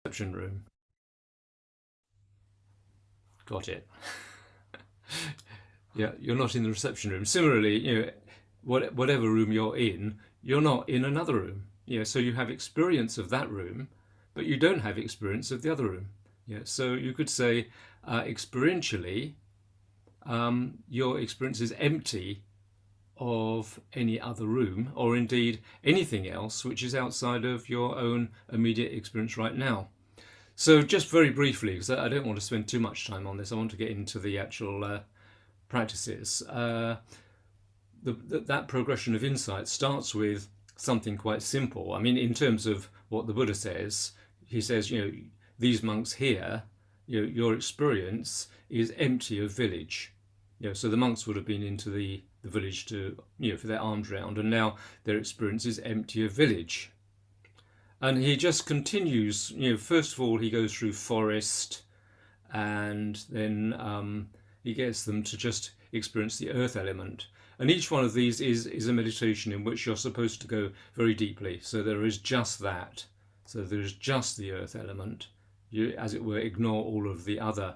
Reception room. Got it. Yeah, you're not in the reception room. Similarly, whatever room you're not in another room. Yeah, so you have experience of that room, but you don't have experience of the other room. Yeah, so you could say experientially, your experience is empty of any other room, or indeed anything else which is outside of your own immediate experience right now. So, just very briefly, because I don't want to spend too much time on this, I want to get into the actual practices. That progression of insight starts with something quite simple. I mean, in terms of what the Buddha says, he says, these monks here, your experience is empty of village. So the monks would have been into the village to, for their alms round, and now their experience is empty of village. And he just continues, first of all, he goes through forest, and then he gets them to just experience the earth element. And each one of these is a meditation in which you're supposed to go very deeply. So there is just that. So there's just the earth element. You, as it were, ignore all of the other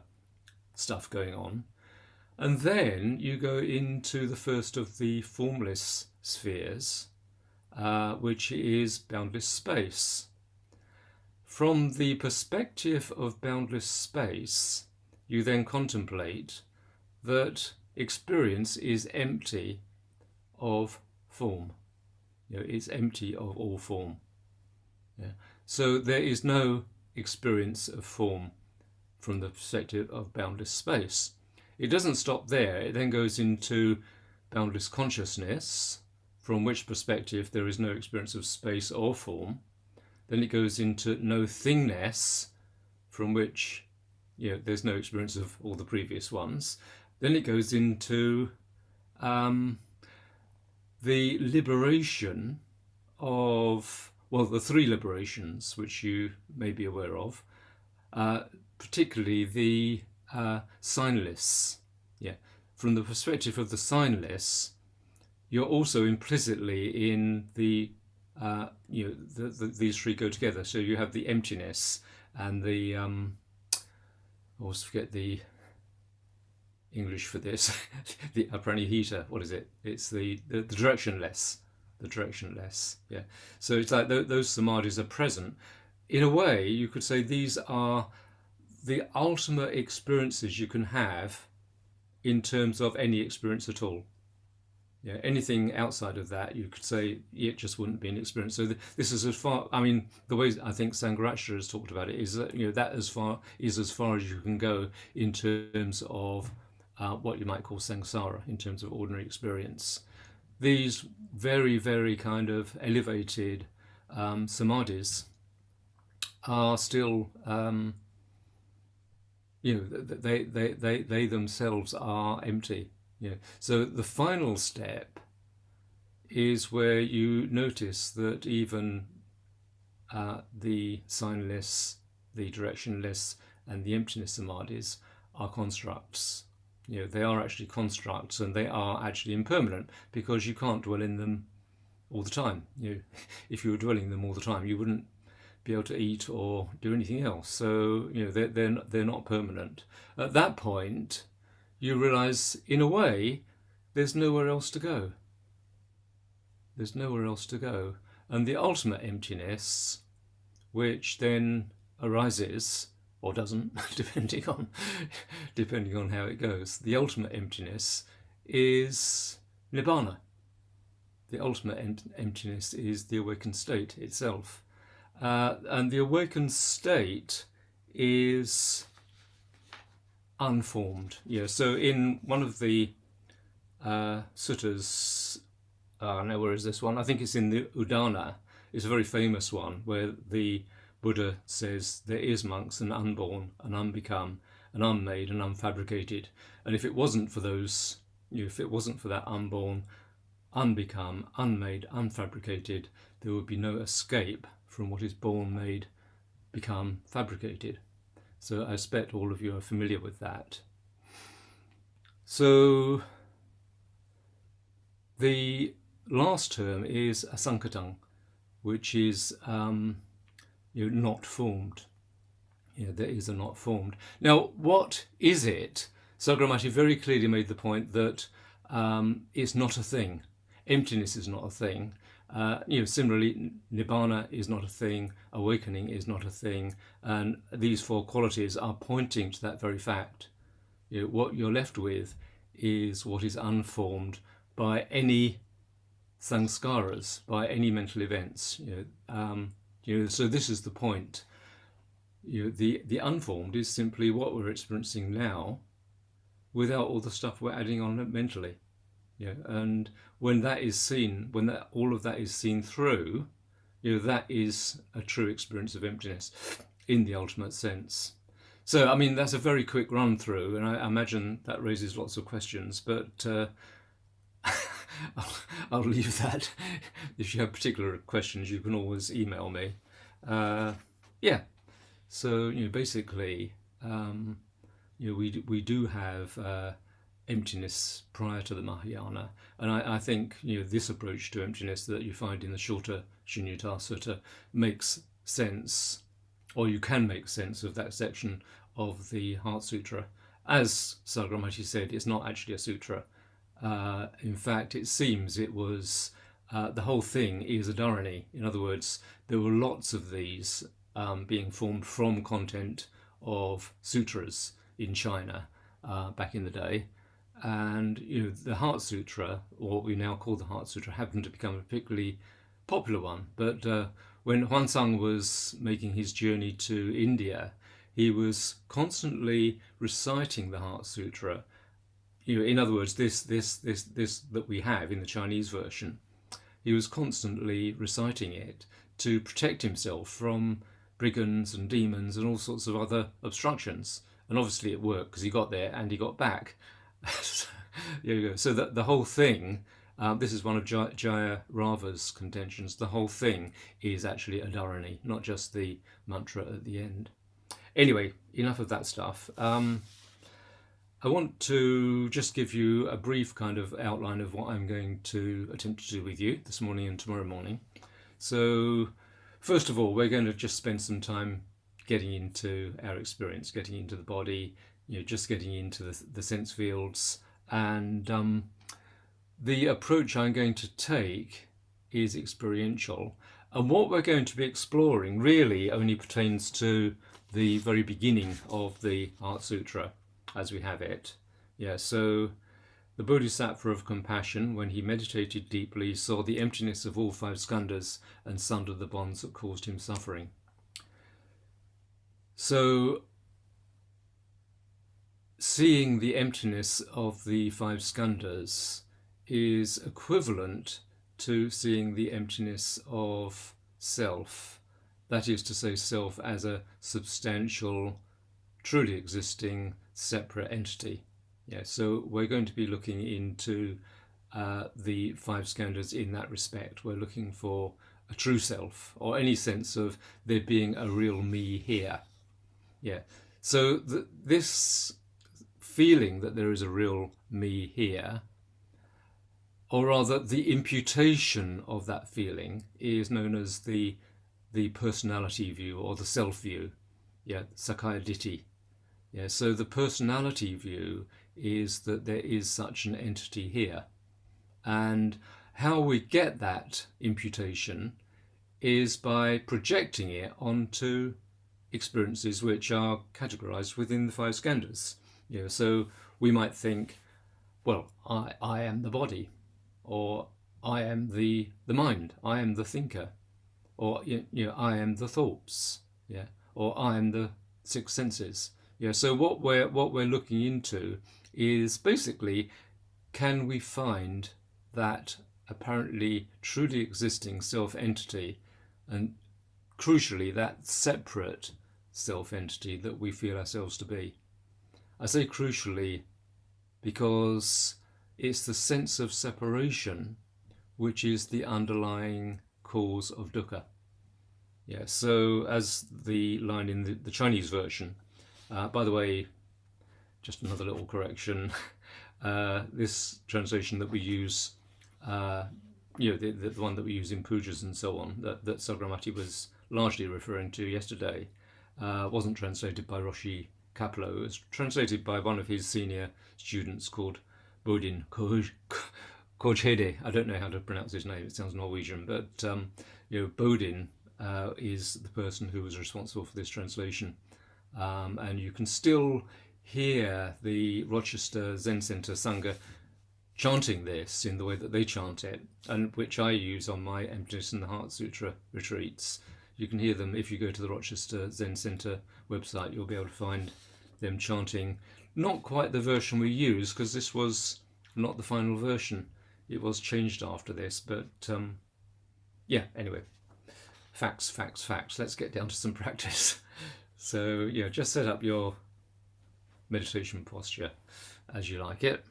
stuff going on. And then you go into the first of the formless spheres, which is boundless space. From the perspective of boundless space, you then contemplate that experience is empty of form. It's empty of all form. Yeah. So there is no experience of form from the perspective of boundless space. It doesn't stop there. It then goes into boundless consciousness, from which perspective there is no experience of space or form. Then it goes into no thingness, from which there's no experience of all the previous ones. Then it goes into the liberation of, the three liberations, which you may be aware of, particularly the signless. Yeah. From the perspective of the signless, you're also implicitly in these three go together. So you have the emptiness and the I always forget the English for this. The apranihita. What is it? It's the directionless. The directionless. Yeah. So it's like those samadhis are present. In a way, you could say these are the ultimate experiences you can have in terms of any experience at all. Yeah, anything outside of that, you could say it just wouldn't be an experience. So this is as far. I mean, the way I think Sangharakshita has talked about it is that that as far as you can go in terms of what you might call samsara, in terms of ordinary experience. These very, very kind of elevated samadhis are still, they themselves are empty. Yeah. So the final step is where you notice that even the signless, the directionless, and the emptiness samadhis are constructs. They are actually constructs, and they are actually impermanent because you can't dwell in them all the time. If you were dwelling in them all the time, you wouldn't be able to eat or do anything else. So they're not permanent. At that point, you realize, in a way, there's nowhere else to go. There's nowhere else to go. And the ultimate emptiness, which then arises, or doesn't, depending on how it goes, the ultimate emptiness is nibbana. The ultimate emptiness is the awakened state itself. And the awakened state is unformed. So in one of the suttas, now where is this one? I think it's in the Udana. It's a very famous one where the Buddha says there is, monks, an unborn, an unbecome, an unmade, and unfabricated. And if it wasn't for those, if it wasn't for that unborn, unbecome, unmade, unfabricated, there would be no escape from what is born, made, become, fabricated. So I expect all of you are familiar with that. So the last term is Asankatang, which is not formed. That is are not formed. Now, what is it? Sagramati very clearly made the point that it's not a thing. Emptiness is not a thing. Similarly, nibbana is not a thing. Awakening is not a thing. And these four qualities are pointing to that very fact. What you're left with is what is unformed by any sanskaras, by any mental events. So this is the point. The unformed is simply what we're experiencing now, without all the stuff we're adding on mentally. And when that is seen, when all of that is seen through, that is a true experience of emptiness in the ultimate sense. So, I mean, that's a very quick run through, and I imagine that raises lots of questions, but I'll leave that. If you have particular questions, you can always email me. So, basically, we do have emptiness prior to the Mahayana, and I think this approach to emptiness that you find in the shorter Shunyata Sutta makes sense, or you can make sense of that section of the Heart Sutra. As Sagramati said, it's not actually a sutra. In fact, it seems it was the whole thing is a dharani. In other words, there were lots of these being formed from content of sutras in China back in the day. And the Heart Sutra, or what we now call the Heart Sutra, happened to become a particularly popular one. But when Huansang was making his journey to India, he was constantly reciting the Heart Sutra. In other words, this that we have in the Chinese version, he was constantly reciting it to protect himself from brigands and demons and all sorts of other obstructions. And obviously it worked, because he got there and he got back. There you go. So the whole thing, this is one of Jaya Rava's contentions, the whole thing is actually a dharani, not just the mantra at the end. Anyway, enough of that stuff. I want to just give you a brief kind of outline of what I'm going to attempt to do with you this morning and tomorrow morning. So, first of all, we're going to just spend some time getting into our experience, getting into the body, just getting into the sense fields. And the approach I'm going to take is experiential. And what we're going to be exploring really only pertains to the very beginning of the Heart Sutra as we have it. So the Bodhisattva of compassion, when he meditated deeply, saw the emptiness of all five skandhas and sundered the bonds that caused him suffering. So seeing the emptiness of the five skandhas is equivalent to seeing the emptiness of self. That is to say, self as a substantial, truly existing, separate entity. So we're going to be looking into the five skandhas in that respect. We're looking for a true self, or any sense of there being a real me here. So this feeling that there is a real me here, or rather the imputation of that feeling, is known as the personality view or the self view, Sakaya Ditti. So the personality view is that there is such an entity here, and how we get that imputation is by projecting it onto experiences which are categorized within the five skandhas. So we might think, well, I am the body, or I am the mind, I am the thinker, or I am the thoughts, or I am the six senses. So what we're looking into is basically, can we find that apparently truly existing self-entity, and crucially that separate self-entity that we feel ourselves to be. I say crucially because it's the sense of separation which is the underlying cause of dukkha. So as the line in the Chinese version, by the way, just another little correction, this translation that we use, the one that we use in pujas and so on, that Sagramati was largely referring to yesterday, Wasn't translated by Roshi Kapleau. It was translated by one of his senior students called Bodin Kojhede. I don't know how to pronounce his name. It sounds Norwegian, but Bodin is the person who was responsible for this translation, and you can still hear the Rochester Zen Center Sangha chanting this in the way that they chant it, and which I use on my Emptiness in the Heart Sutra retreats. You can hear them if you go to the Rochester Zen Center website. You'll be able to find them chanting not quite the version we use, because this was not the final version. It was changed after this, but yeah, anyway, facts. Let's get down to some practice. So yeah, just set up your meditation posture as you like it.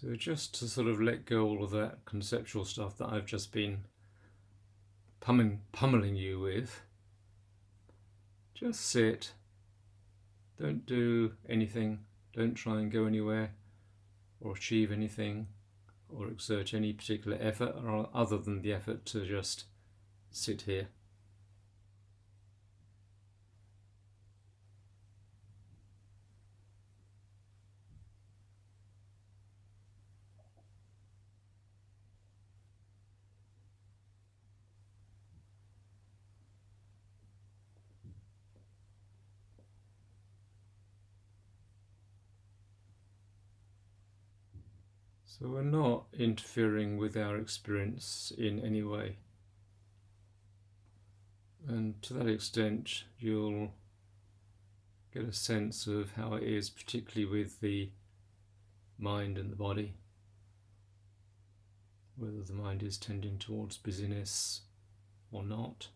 So just to sort of let go all of that conceptual stuff that I've just been pummeling you with, just sit, don't do anything, don't try and go anywhere or achieve anything or exert any particular effort other than the effort to just sit here. So we're not interfering with our experience in any way. And to that extent, you'll get a sense of how it is, particularly with the mind and the body. Whether the mind is tending towards busyness or not.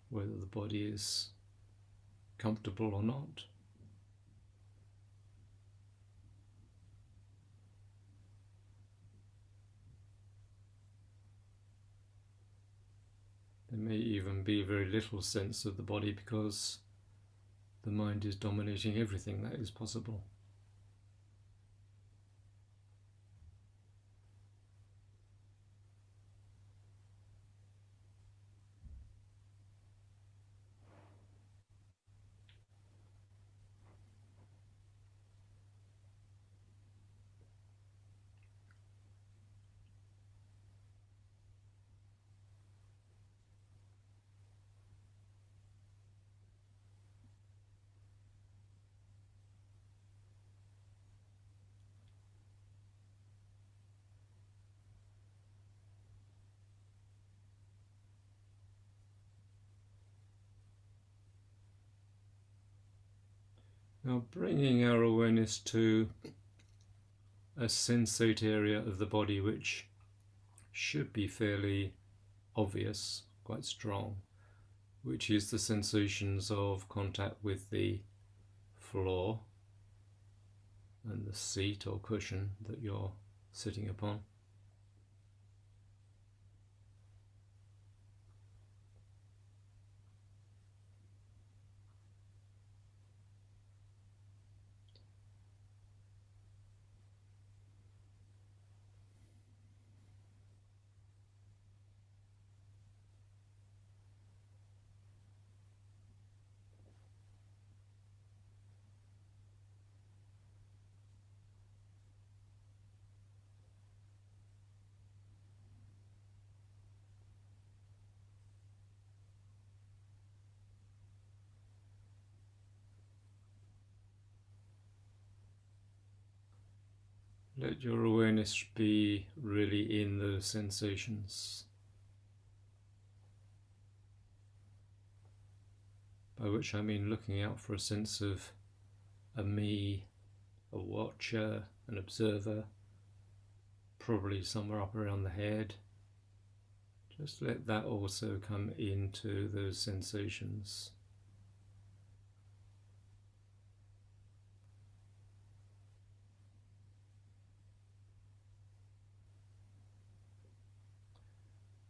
Whether the body is comfortable or not. There may even be very little sense of the body because the mind is dominating everything that is possible. Now bringing our awareness to a sensate area of the body which should be fairly obvious, quite strong, which is the sensations of contact with the floor and the seat or cushion that you're sitting upon. Let your awareness be really in those sensations, by which I mean looking out for a sense of a me, a watcher, an observer, probably somewhere up around the head, Just let that also come into those sensations.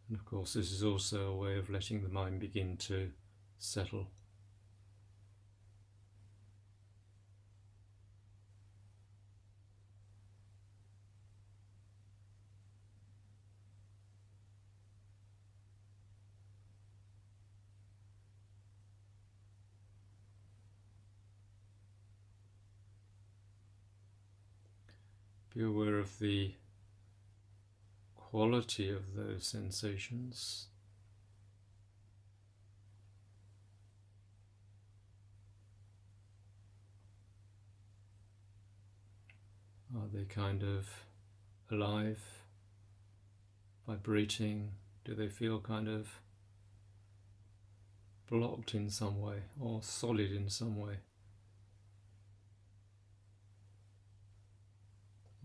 And of course, this is also a way of letting the mind begin to settle. Be aware of the quality of those sensations. Are they kind of alive, vibrating? Do they feel kind of blocked in some way or solid in some way?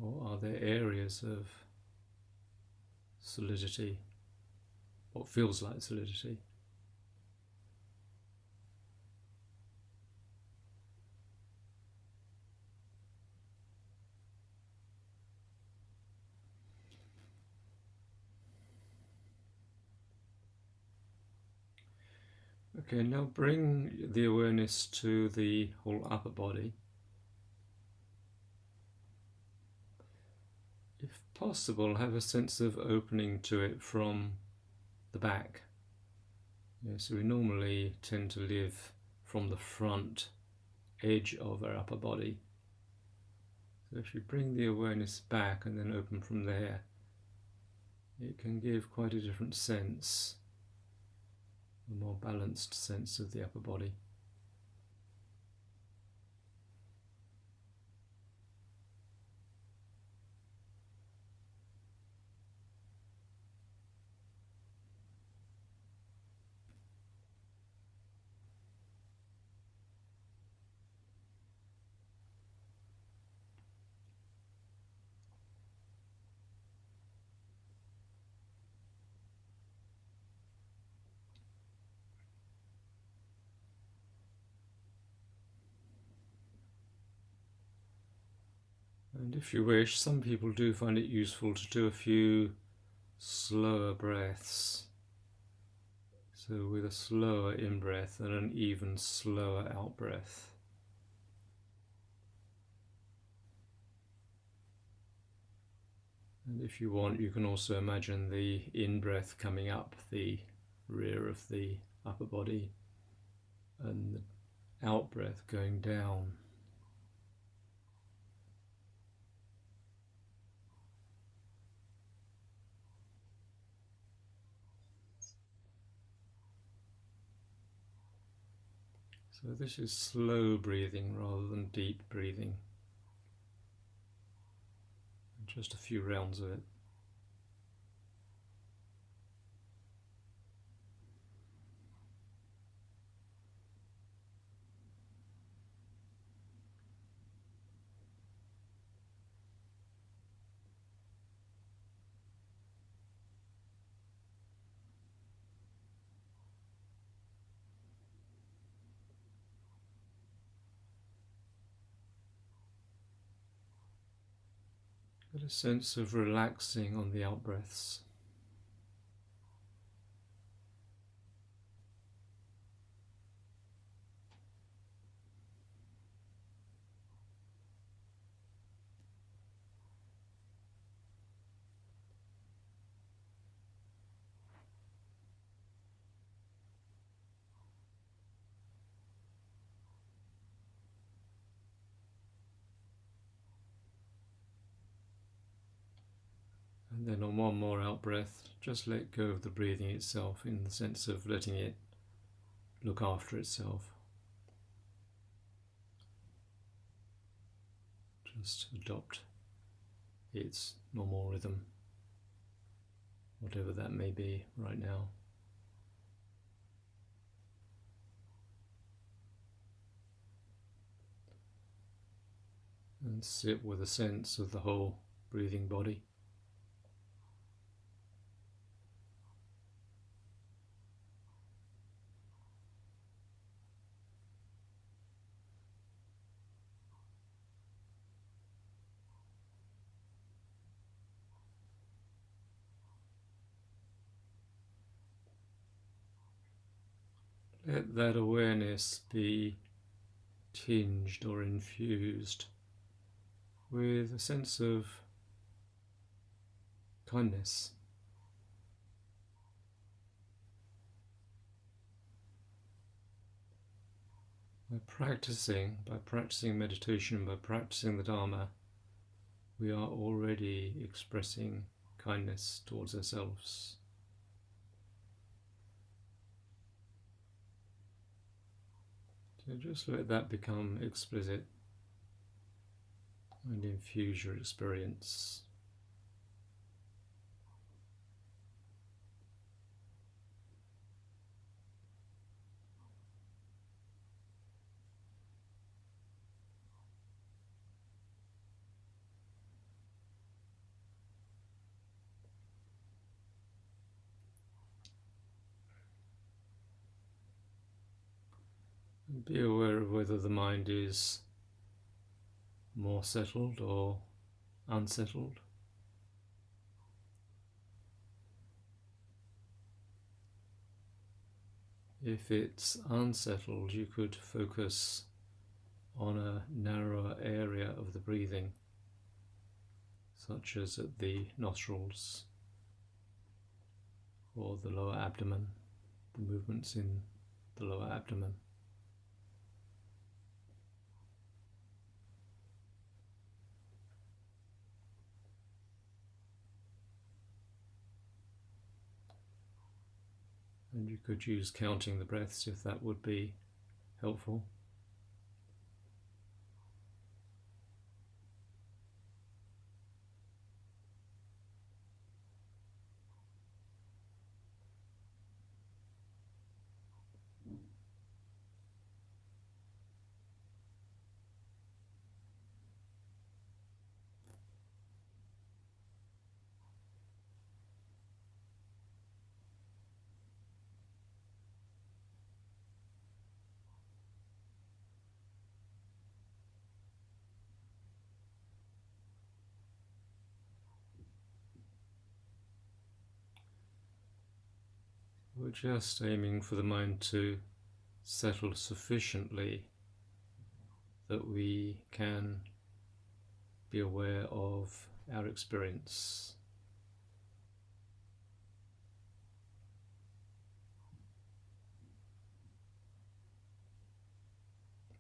Or are there areas of solidity, what feels like solidity? Okay, now bring the awareness to the whole upper body. If possible, have a sense of opening to it from the back. So we normally tend to live from the front edge of our upper body. So if you bring the awareness back and then open from there, it can give quite a different sense, a more balanced sense of the upper body. And if you wish, some people do find it useful to do a few slower breaths. So with a slower in-breath and an even slower out-breath. And if you want, you can also imagine the in-breath coming up the rear of the upper body and the out-breath going down. So this is slow breathing rather than deep breathing. Just a few rounds of it. Get a sense of relaxing on the out-breaths. And then on one more out-breath, just let go of the breathing itself in the sense of letting it look after itself. Just adopt its normal rhythm, whatever that may be right now. And sit with a sense of the whole breathing body. Let that awareness be tinged or infused with a sense of kindness. By practicing meditation, by practicing the Dharma, we are already expressing kindness towards ourselves. So just let that become explicit and infuse your experience. And be aware of whether the mind is more settled or unsettled. If it's unsettled, you could focus on a narrower area of the breathing, such as at the nostrils or the lower abdomen, the movements in the lower abdomen. And you could use counting the breaths if that would be helpful. We're just aiming for the mind to settle sufficiently that we can be aware of our experience.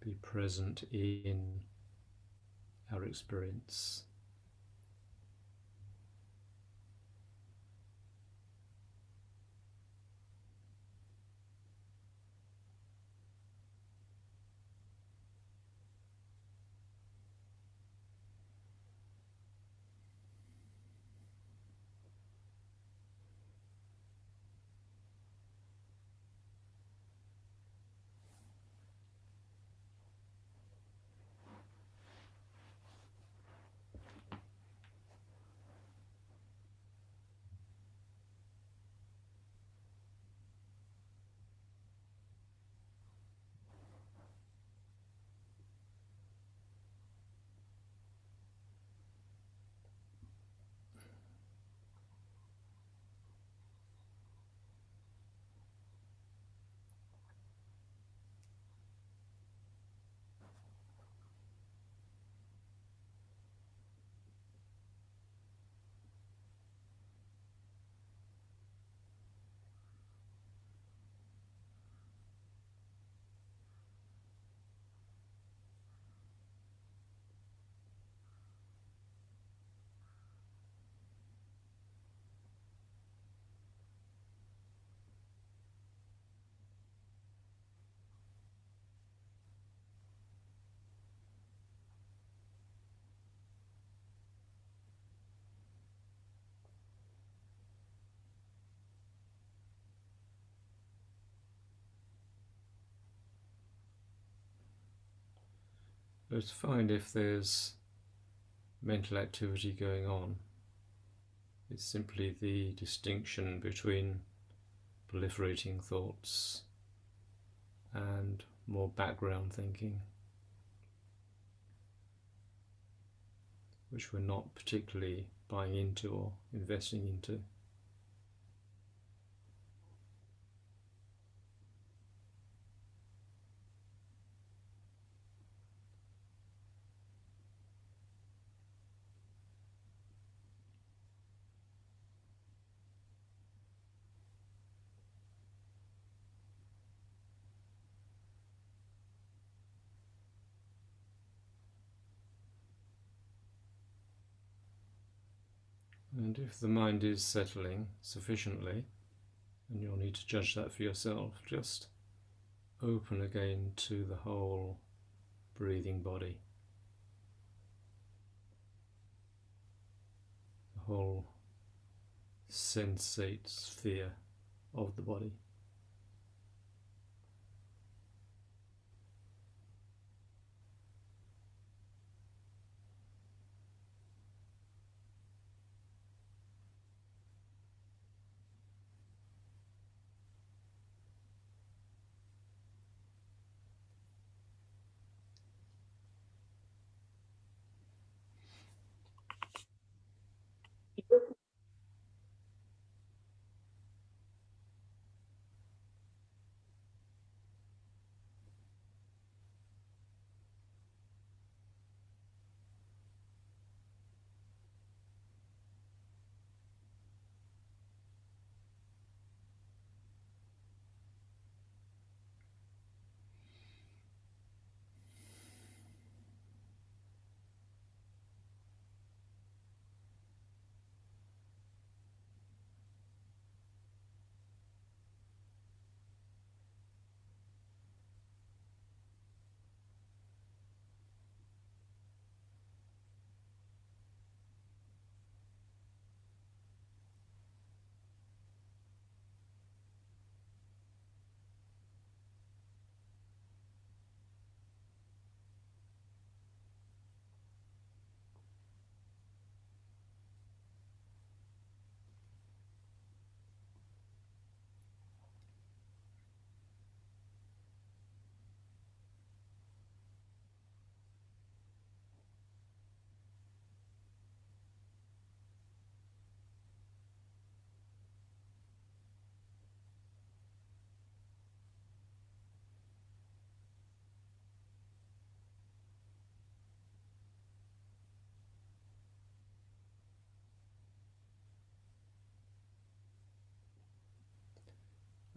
Be present in our experience. Let's find if there's mental activity going on. It's simply the distinction between proliferating thoughts and more background thinking, which we're not particularly buying into or investing into. And if the mind is settling sufficiently, and you'll need to judge that for yourself, just open again to the whole breathing body, the whole sensate sphere of the body.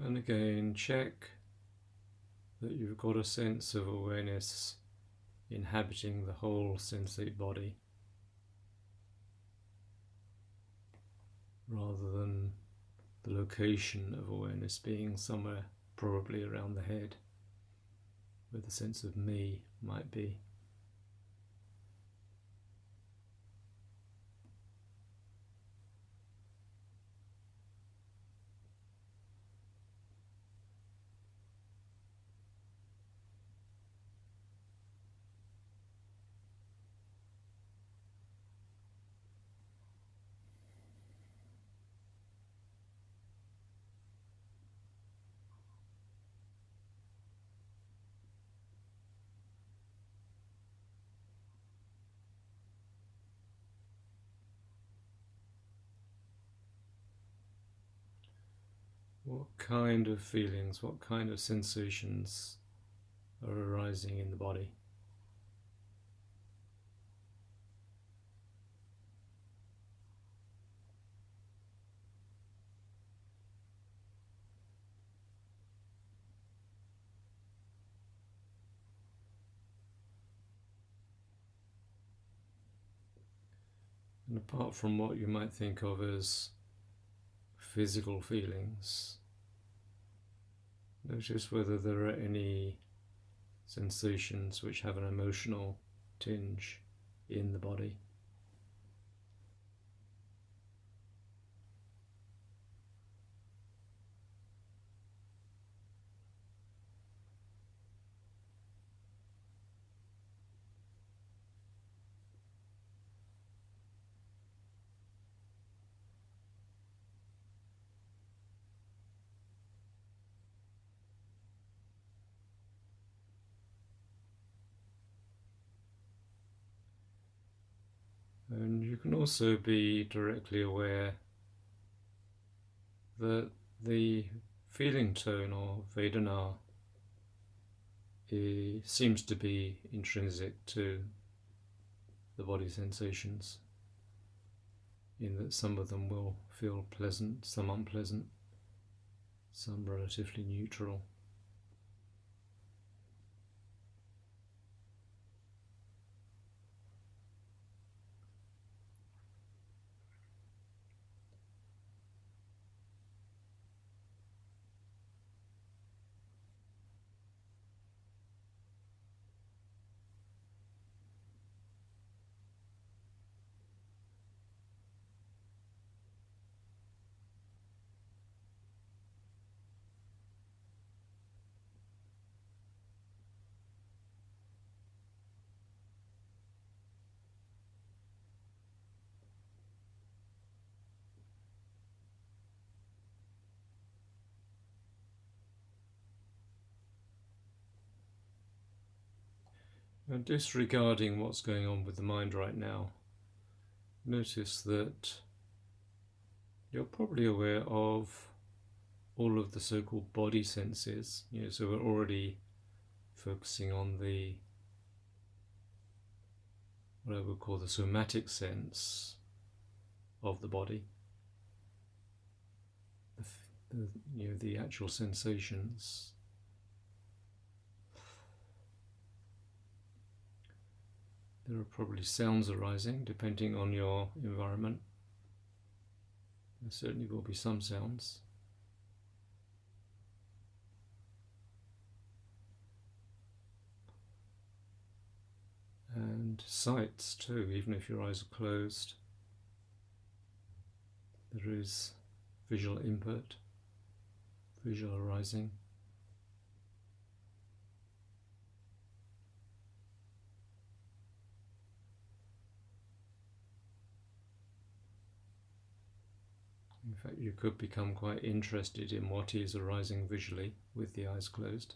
And again, check that you've got a sense of awareness inhabiting the whole sensate body, rather than the location of awareness being somewhere probably around the head, where the sense of me might be. What kind of feelings, what kind of sensations are arising in the body? And apart from what you might think of as physical feelings, notice whether there are any sensations which have an emotional tinge in the body. And you can also be directly aware that the feeling tone or Vedana seems to be intrinsic to the body sensations, in that some of them will feel pleasant, some unpleasant, some relatively neutral. And disregarding what's going on with the mind right now, notice that you're probably aware of all of the so-called body senses. So we're already focusing on what I would call the somatic sense of the body, the actual sensations. There are probably sounds arising depending on your environment. There certainly will be some sounds. And sights too, even if your eyes are closed. There is visual input, visual arising. In fact, you could become quite interested in what is arising visually with the eyes closed.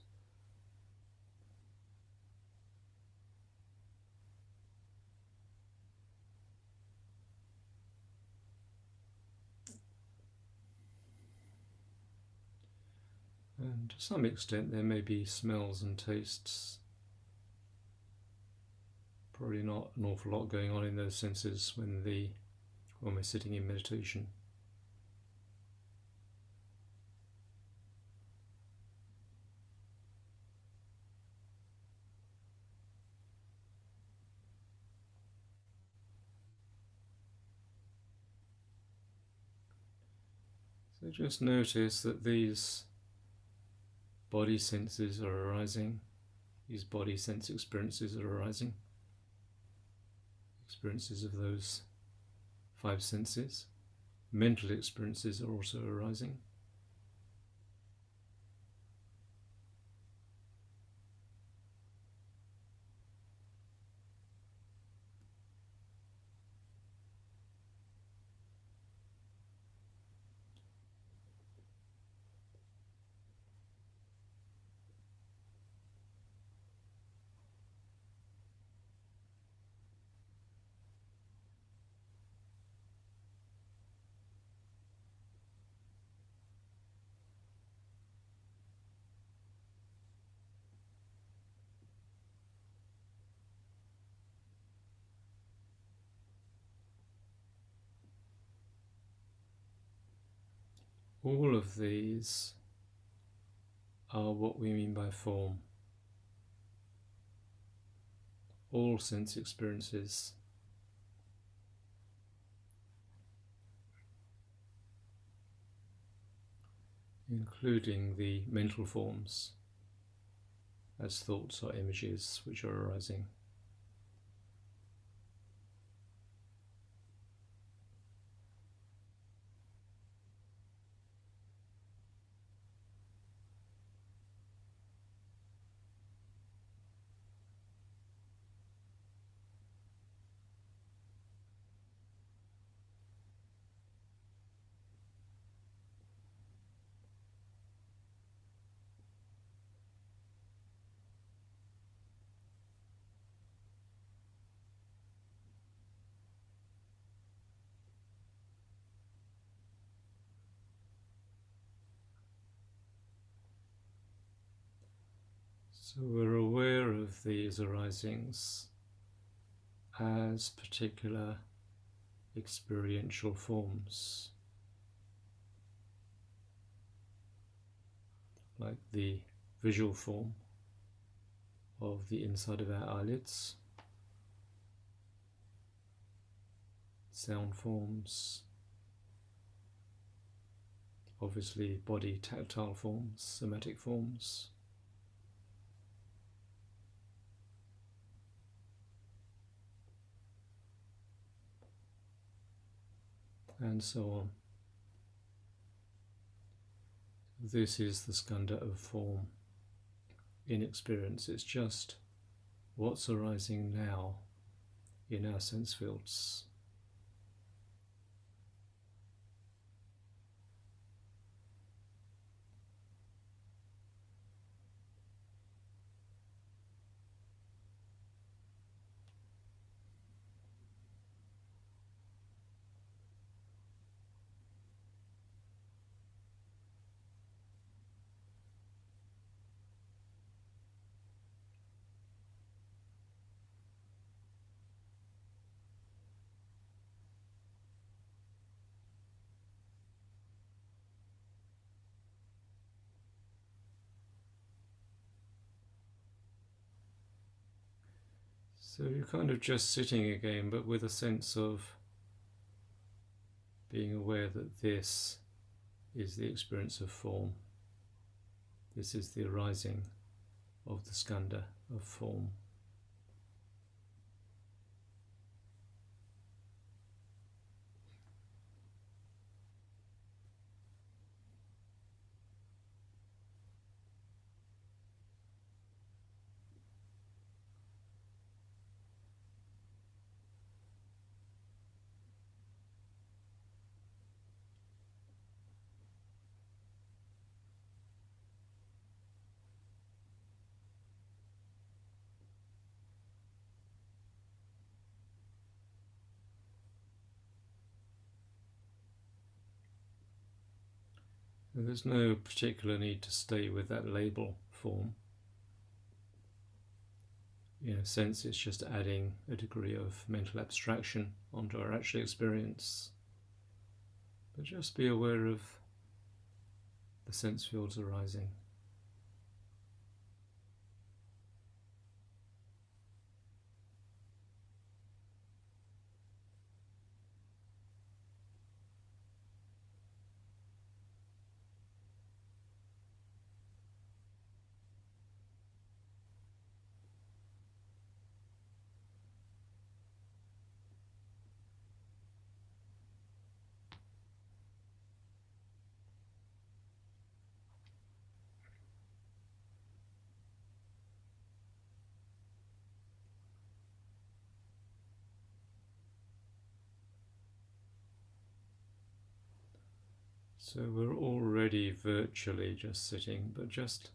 And to some extent there may be smells and tastes. Probably not an awful lot going on in those senses when we're sitting in meditation. So just notice that these body senses are arising, these body sense experiences are arising, experiences of those 5 senses. Mental experiences are also arising. All of these are what we mean by form. All sense experiences including the mental forms as thoughts or images which are arising. So we're aware of these arisings as particular experiential forms, like the visual form of the inside of our eyelids, sound forms, obviously body tactile forms, somatic forms, and so on. This is the skandha of form in experience. It's just what's arising now in our sense fields. So you're kind of just sitting again, but with a sense of being aware that this is the experience of form. This is the arising of the skandha of form. And there's no particular need to stay with that label form. In a sense, it's just adding a degree of mental abstraction onto our actual experience. But just be aware of the sense fields arising. So we're already virtually just sitting, but just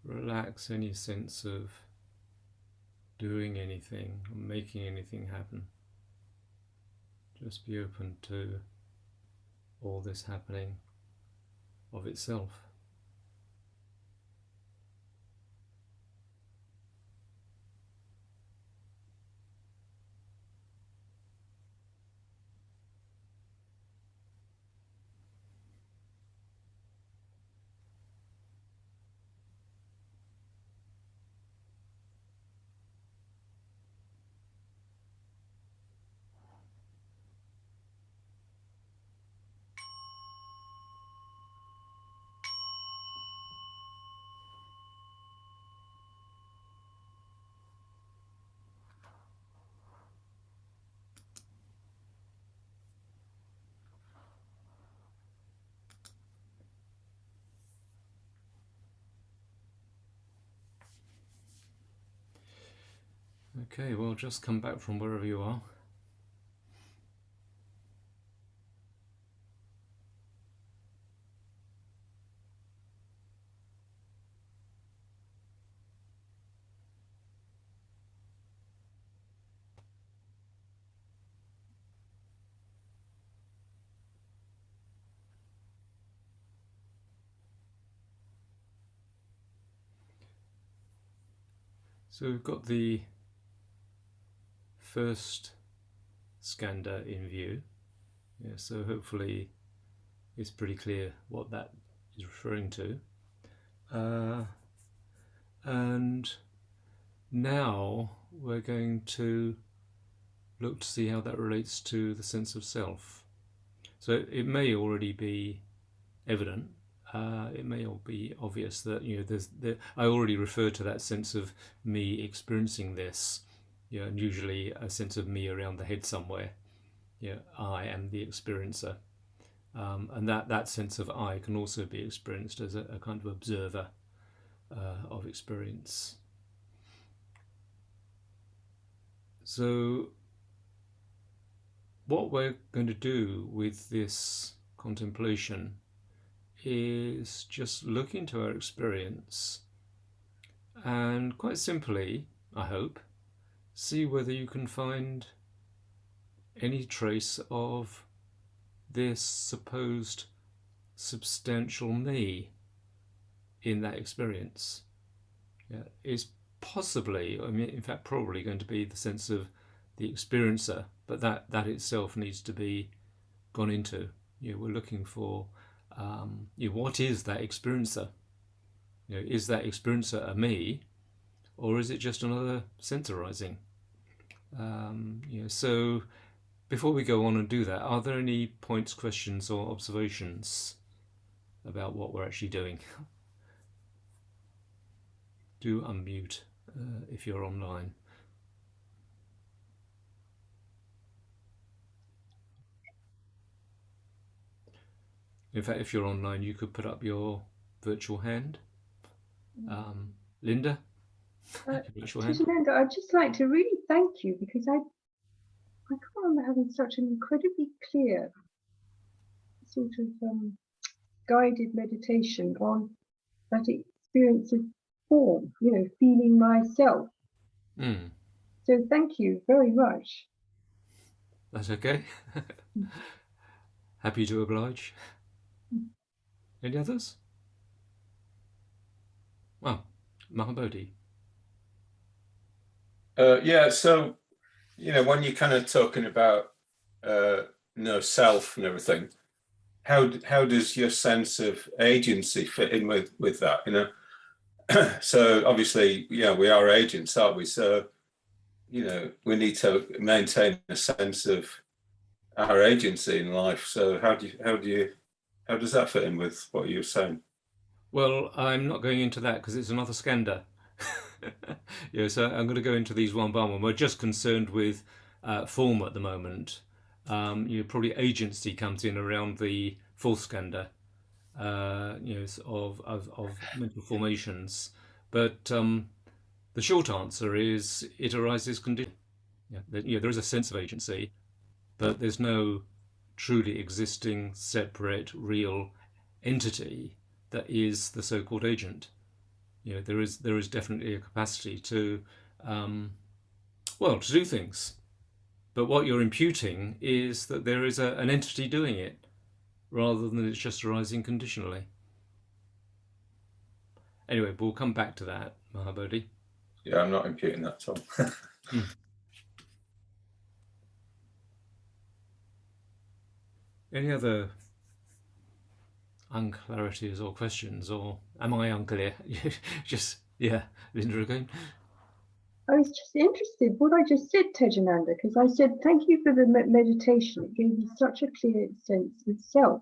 relax any sense of doing anything or making anything happen. Just be open to all this happening of itself. Okay, well, just come back from wherever you are. So we've got the first skandha in view. Yeah, so hopefully it's pretty clear what that is referring to. And now we're going to look to see how that relates to the sense of self. So it may already be evident. It may all be obvious that I already referred to that sense of me experiencing this, and usually a sense of me around the head somewhere. I am the experiencer, and that sense of I can also be experienced as a kind of observer of experience. So what we're going to do with this contemplation is just look into our experience and quite simply, I hope, see whether you can find any trace of this supposed substantial me in that experience. It's possibly, in fact probably going to be the sense of the experiencer, but that itself needs to be gone into. We're looking for what is that experiencer? Is that experiencer a me, or is it just another sense arising? So before we go on and do that, are there any points, questions, or observations about what we're actually doing? Do unmute if you're online. In fact, if you're online, you could put up your virtual hand. Linda, your virtual hand. Tejananda, I'd just like to really thank you, because I can't remember having such an incredibly clear sort of guided meditation on that experience of form, feeling myself. Mm, So thank you very much. that's okay. Happy to oblige. Any others? Well, Mahabodhi. Yeah, so when you're kind of talking about self and everything, how does your sense of agency fit in with that? So obviously, we are agents, aren't we? So we need to maintain a sense of our agency in life. So how does that fit in with what you're saying? Well, I'm not going into that because it's another skandha. So I'm going to go into these one by one. We're just concerned with form at the moment. Probably agency comes in around the fourth skandha, of mental formations. But the short answer is it arises conditionally. There is a sense of agency, but there's no truly existing, separate, real entity that is the so-called agent. There is definitely a capacity to to do things, but what you're imputing is that there is an entity doing it rather than it's just arising conditionally. Anyway, we'll come back to that, Mahabodhi. Yeah, I'm not imputing that at all. Any other unclarities or questions, or am I unclear? Linda again. I was just interested what I just said, Tejananda, because I said thank you for the meditation. It gave me such a clear sense of self.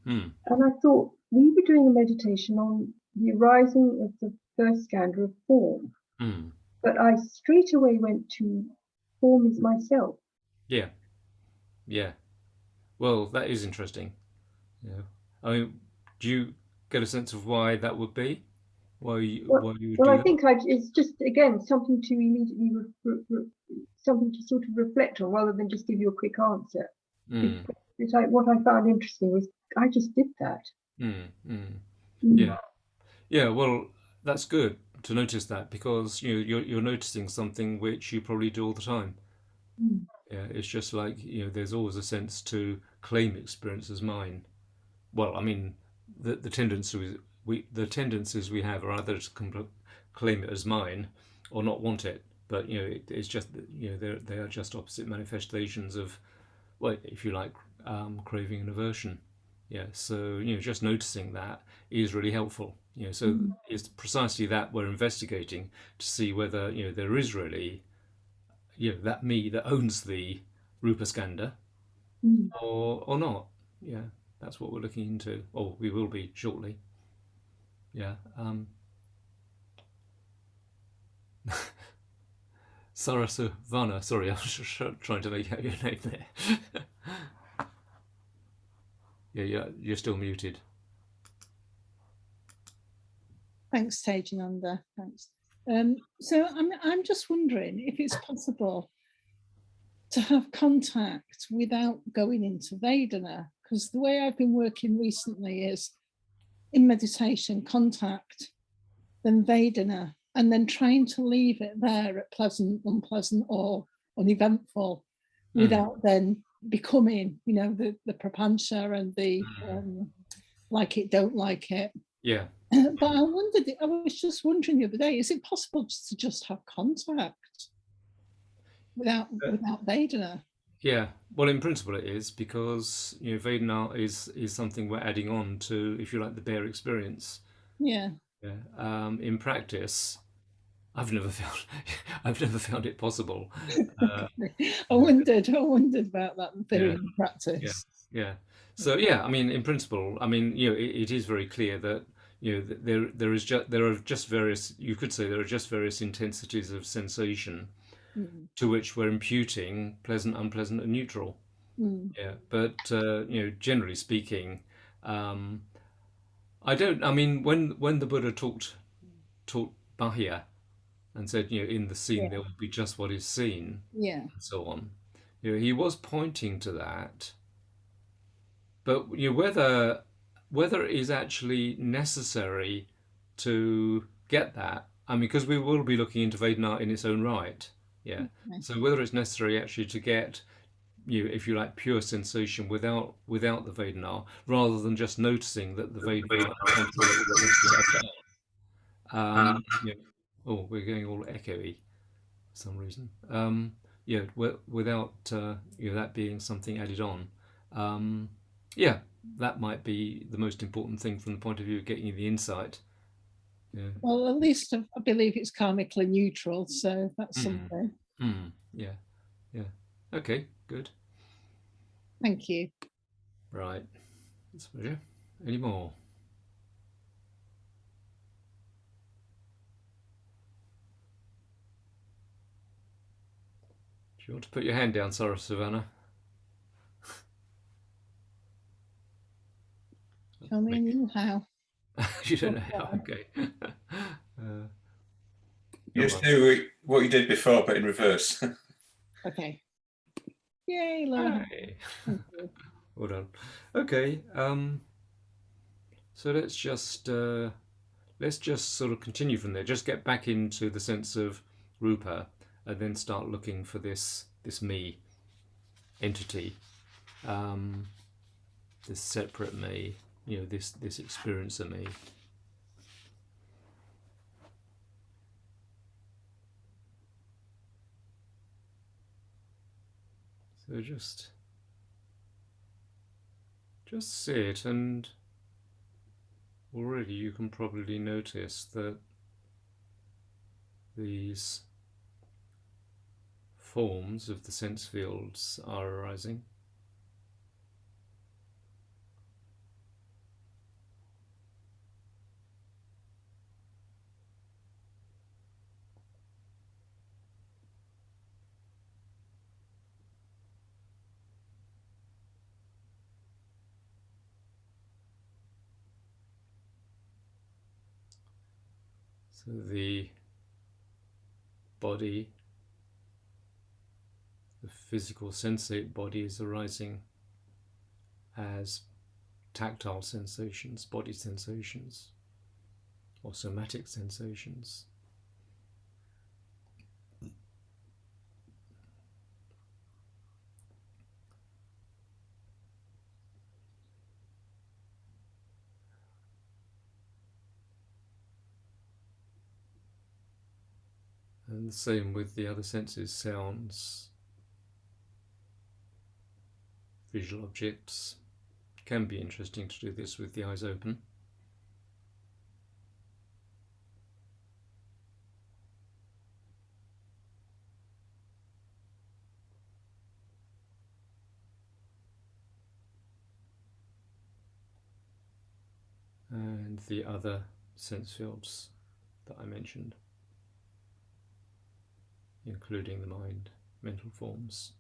And I thought we were doing a meditation on the arising of the first skandha of form. But I straight away went to form is myself. Yeah. Well, that is interesting. Yeah. I mean, do you get a sense of why that would be? Why you would do I that? think it's just, again, something to immediately something to sort of reflect on rather than just give you a quick answer. It's like what I found interesting was I just did that. Yeah. Well, that's good to notice that because you're noticing something which you probably do all the time. Yeah, it's just like there's always a sense to claim experience as mine. Well, I mean, the tendencies we have are either to claim it as mine or not want it. But it's just that they are just opposite manifestations of, well, if you like, craving and aversion. Yeah, so just noticing that is really helpful. So it's precisely that we're investigating to see whether there is really that me that owns the Rupa Skanda or not. Yeah, that's what we're looking into, or we will be shortly. Yeah. Sarasavana, sorry, I was just trying to make out your name there. Yeah, you're still muted. Thanks, Tejananda. Thanks. So I'm just wondering if it's possible to have contact without going into Vedana, because the way I've been working recently is in meditation, contact, then Vedana, and then trying to leave it there at pleasant, unpleasant, or uneventful, without then becoming, the prapancha and the like it, don't like it. Yeah. But I was just wondering the other day, is it possible to just have contact without Vedana? Yeah, well, in principle it is because Vedana is something we're adding on to, if you like, the bare experience. Yeah. In practice, I've never found I've never found it possible. I wondered about that theory Yeah, in yeah, practice. yeah. So yeah, I mean, in principle, I mean, it is very clear that there are just various. You could say there are just various intensities of sensation Mm, to which we're imputing pleasant, unpleasant, and neutral. mm, Yeah, but generally speaking, um, I don't. I mean, when the Buddha taught Bahya and said, in the seen yeah, there will be just what is seen, yeah, and so on. He was pointing to that, but whether it is actually necessary to get that, I mean, because we will be looking into Vedana in its own right. Yeah. okay. So whether it's necessary actually to get if you like, pure sensation without the Vedana, rather than just noticing that the Vedana is something that we want to get. Yeah. Oh, we're getting all echoey for some reason. Yeah, without that being something added on. Um, yeah, that might be the most important thing from the point of view of getting the insight. Yeah. Well, at least I believe it's karmically neutral, so that's Mm. something. Mm. Yeah. Yeah. Okay. Good. Thank you. Right. That's a pleasure. Any more? Do you want to put your hand down, Sarah Savannah? Tell me you how. You don't know how. Okay. Come Just on. do what you did before, but in reverse. Okay. Yay, lower hand. Hey. Thank you. Well done. Okay. So let's just sort of continue from there. Just get back into the sense of rupa, and then start looking for this me entity, um, this separate me. This experiencer me. So just sit, and already you can probably notice that these forms of the sense fields are arising. So the body, the physical sensate body, is arising as tactile sensations, body sensations, or somatic sensations. And the same with the other senses, sounds, visual objects. It can be interesting to do this with the eyes open. And the other sense fields that I mentioned, including the mind, mental forms.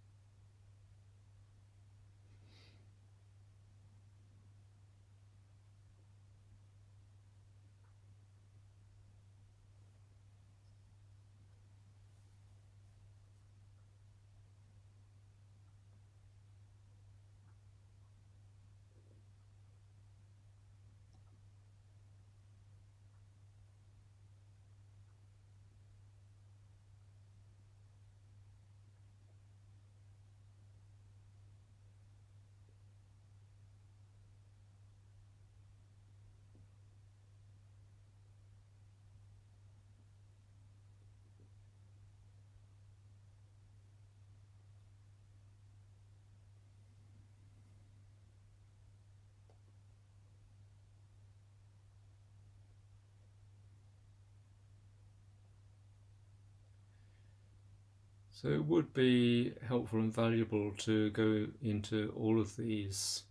So it would be helpful and valuable to go into all of these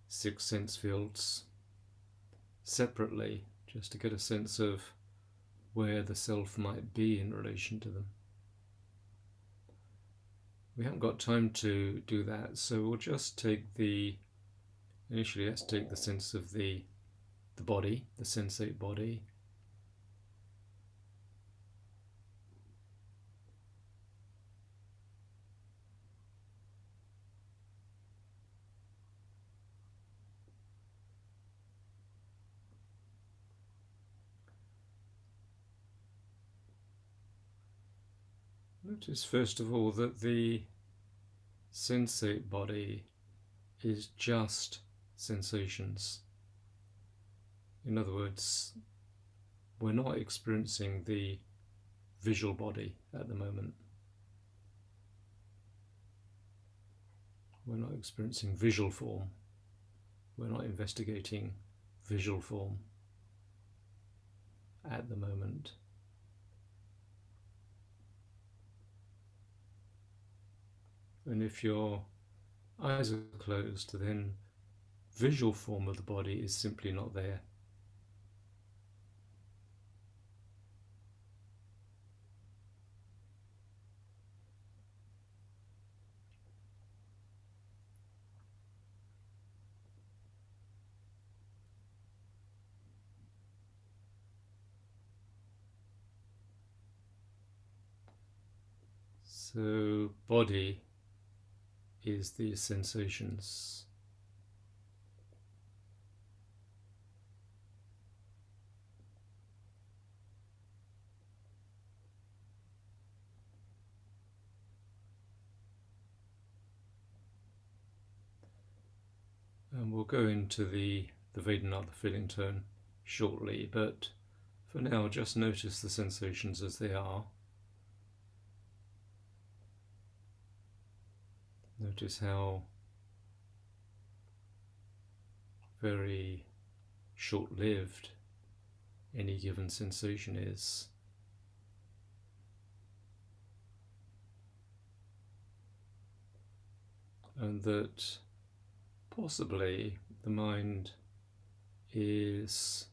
6 sense fields separately, just to get a sense of where the self might be in relation to them. We haven't got time to do that, so we'll just take initially let's take the sense of the body, the sensate body. Notice first of all that the sensate body is just sensations. In other words, we're not experiencing the visual body at the moment. We're not experiencing visual form. We're not investigating visual form at the moment. And if your eyes are closed, then visual form of the body is simply not there. So body is these sensations. And we'll go into the Vedana, the feeling tone, shortly, but for now just notice the sensations as they are. Notice how very short-lived any given sensation is. And that possibly the mind is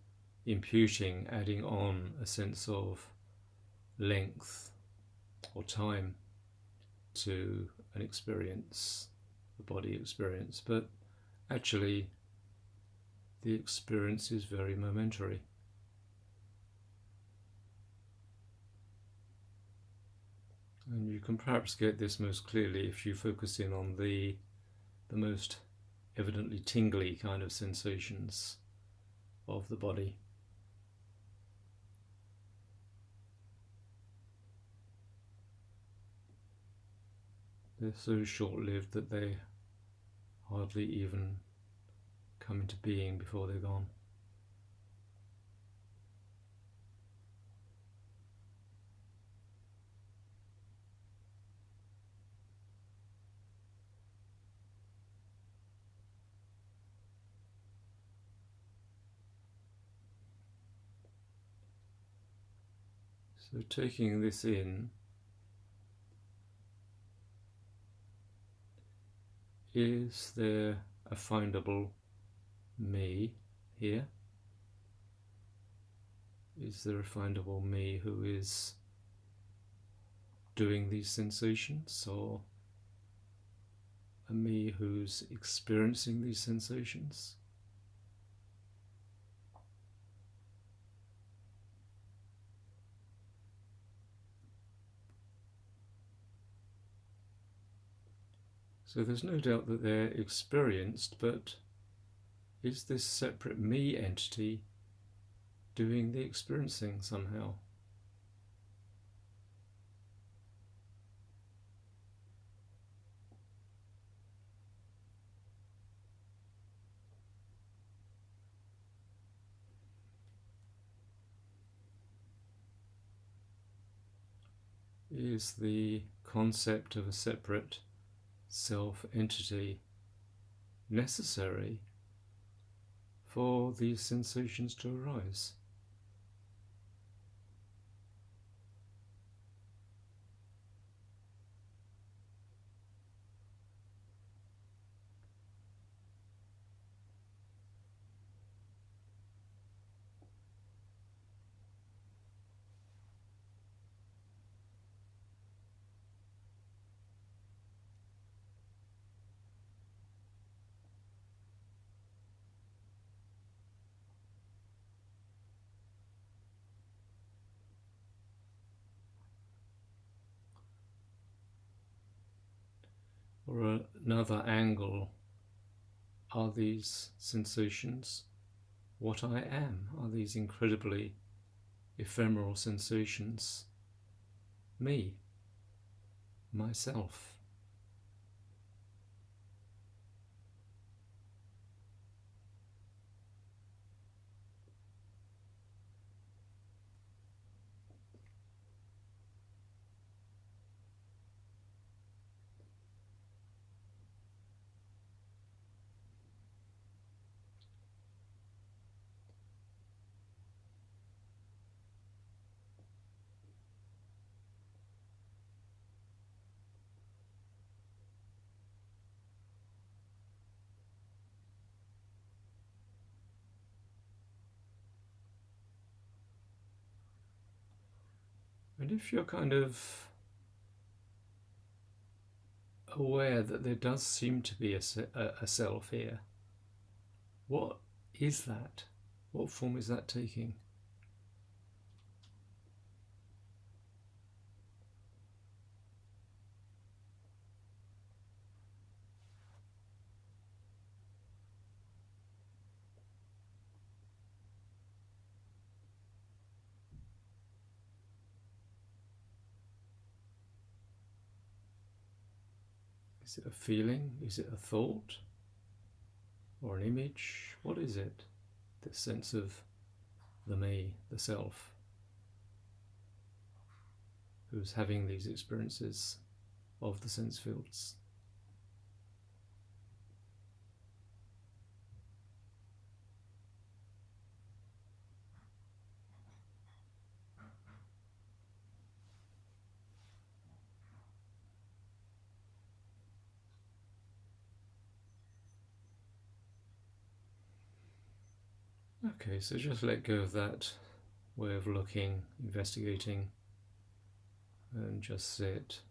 imputing, adding on a sense of length or time to an experience, the body experience, but actually the experience is very momentary. And you can perhaps get this most clearly if you focus in on the most evidently tingly kind of sensations of the body. They're so short-lived that they hardly even come into being before they're gone. So taking this in, is there a findable me here? Is there a findable me who is doing these sensations, or a me who's experiencing these sensations? So there's no doubt that they're experienced, but is this separate me entity doing the experiencing somehow? Is the concept of a separate self-entity necessary for these sensations to arise? or another angle, are these sensations what I am? Are these incredibly ephemeral sensations me, myself? And if you're kind of aware that there does seem to be a self here, what is that? What form is that taking? Is it a feeling? Is it a thought? Or an image? What is it? This sense of the me, the self, who's having these experiences of the sense fields. Okay, so just let go of that way of looking, investigating, and just sit.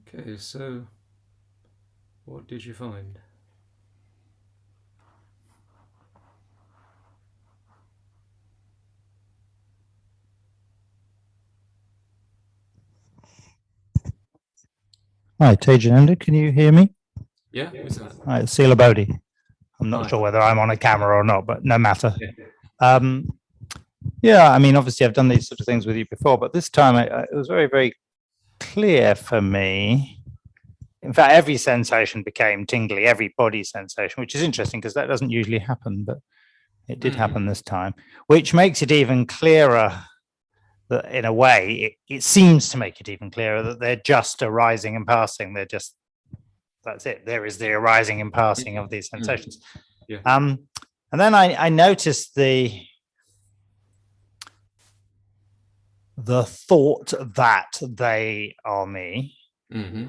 Okay, so what did you find? Hi, Tejananda, can you hear me? Yeah, who's that? Hi, it's Sila Bodhi. I'm not Hi. sure whether I'm on a camera or not, but no matter. Yeah. Yeah, I mean, obviously I've done these sort of things with you before, but this time it was very, very clear for me. In fact, every sensation became tingly, every body sensation, which is interesting because that doesn't usually happen, but it did happen this time, which makes it even clearer that in a way, it seems to make it even clearer that they're just arising and passing. They're just, that's it. There is the arising and passing of these sensations. Yeah. And then I noticed the thought that they are me.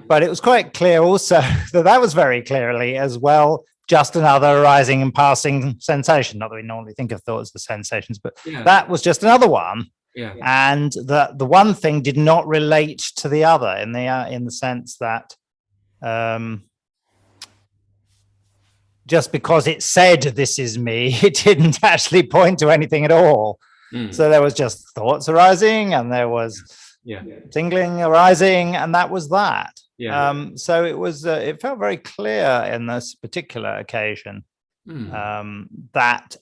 But it was quite clear also that was very clearly as well just another arising and passing sensation. Not that we normally think of thoughts as sensations, but that was just another one. Yeah. And the one thing did not relate to the other in the sense that just because it said this is me, it didn't actually point to anything at all. So there was just thoughts arising, and there was tingling arising, and that was that. So it was. It felt very clear in this particular occasion that,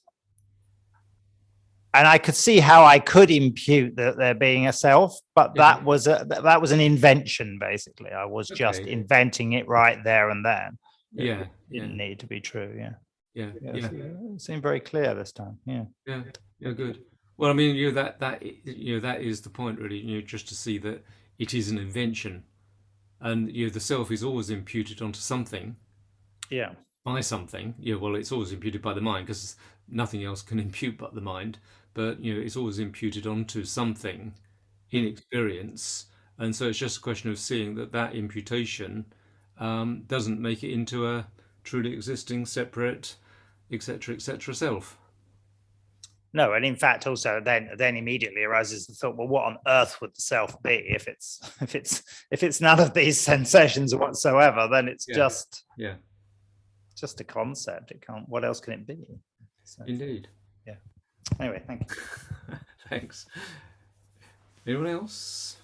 and I could see how I could impute that there being a self, but that was an invention. Basically, I was just inventing it right there and then. It didn't need to be true. Yeah. It seemed very clear this time. Yeah. Good. Well, I mean, that is the point, really. Just to see that it is an invention, and the self is always imputed onto something. Yeah. By something. Well, it's always imputed by the mind because nothing else can impute but the mind. But it's always imputed onto something in experience, and so it's just a question of seeing that imputation doesn't make it into a truly existing, separate, etc., self. No, and in fact, also then immediately arises the thought: well, what on earth would the self be if it's none of these sensations whatsoever? Then it's just a concept. It can't. What else can it be? So, indeed. Yeah. Anyway, thank you. Thanks. Anyone else?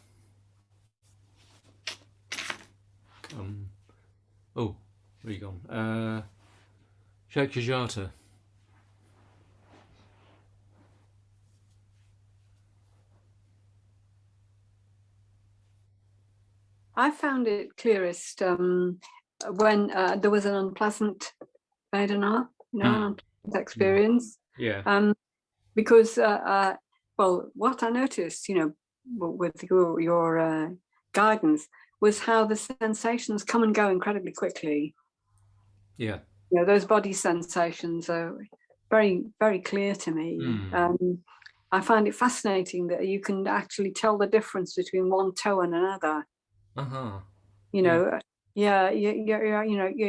Oh, where are you gone? Shakajata. I found it clearest when there was an unpleasant Vedana, an unpleasant experience. Yeah. Because, well, what I noticed, with your guidance was how the sensations come and go incredibly quickly. Yeah. Those body sensations are very, very clear to me. I find it fascinating that you can actually tell the difference between one toe and another. You're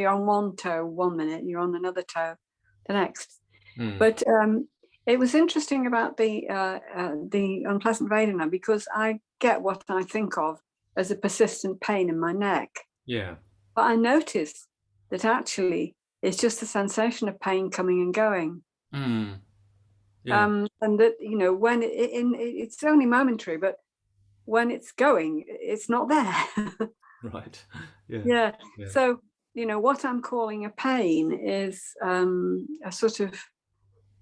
on one toe 1 minute, you're on another toe the next. But it was interesting about the unpleasant Vedana because I get what I think of as a persistent pain in my neck. Yeah. But I noticed that actually it's just a sensation of pain coming and going. Yeah. And that when it's only momentary, but when it's going, it's not there. Right. Yeah. Yeah. So what I'm calling a pain is a sort of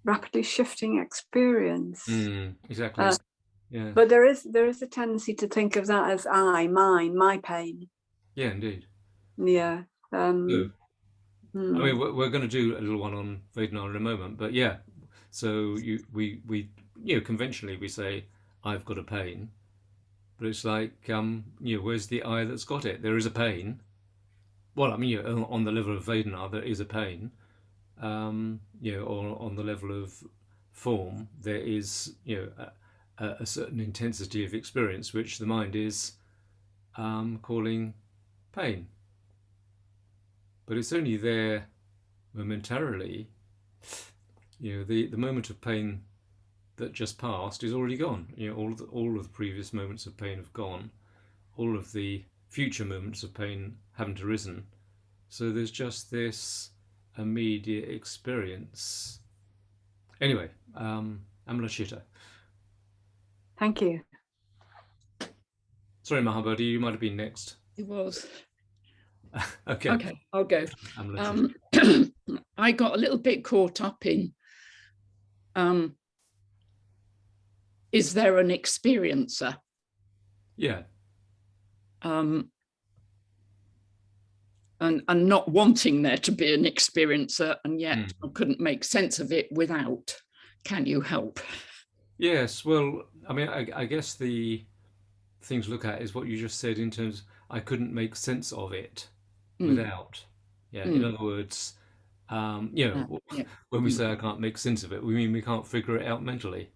rapidly shifting experience. Exactly. Yeah. But there is a tendency to think of that as mine, my pain. Yeah, indeed. Yeah. I mean, we're going to do a little one on Vedana in a moment, but yeah. So we conventionally we say I've got a pain, but it's like where's the I that's got it? There is a pain. Well, I mean, on the level of Vedana, there is a pain. Or on the level of form, there is a certain intensity of experience which the mind is calling pain, but it's only there momentarily. The moment of pain that just passed is already gone. All of the previous moments of pain have gone. All of the future moments of pain haven't arisen. So there's just this immediate experience. Anyway, Amalachita. Thank you. Sorry, Mahabodhi, you might have been next. It was. Okay, I'll go. I got a little bit caught up in, is there an experiencer? Yeah. And not wanting there to be an experiencer, and yet I couldn't make sense of it without. Can you help? Yes, well, I mean, I guess the thing to look at is what you just said in terms, I couldn't make sense of it without. Yeah, in other words, when we say I can't make sense of it, we mean we can't figure it out mentally.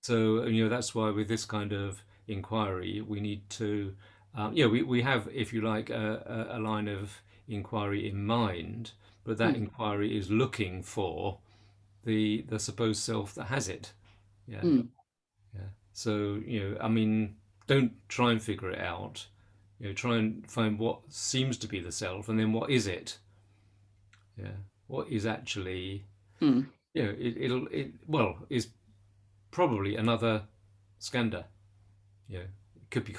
So, that's why with this kind of inquiry, we need to, we have, if you like, a line of inquiry in mind, but that inquiry is looking for the supposed self that has it. Yeah. Yeah. So, I mean, don't try and figure it out. Try and find what seems to be the self, and then what is it? Yeah. What is actually, is probably another skandha. It could be,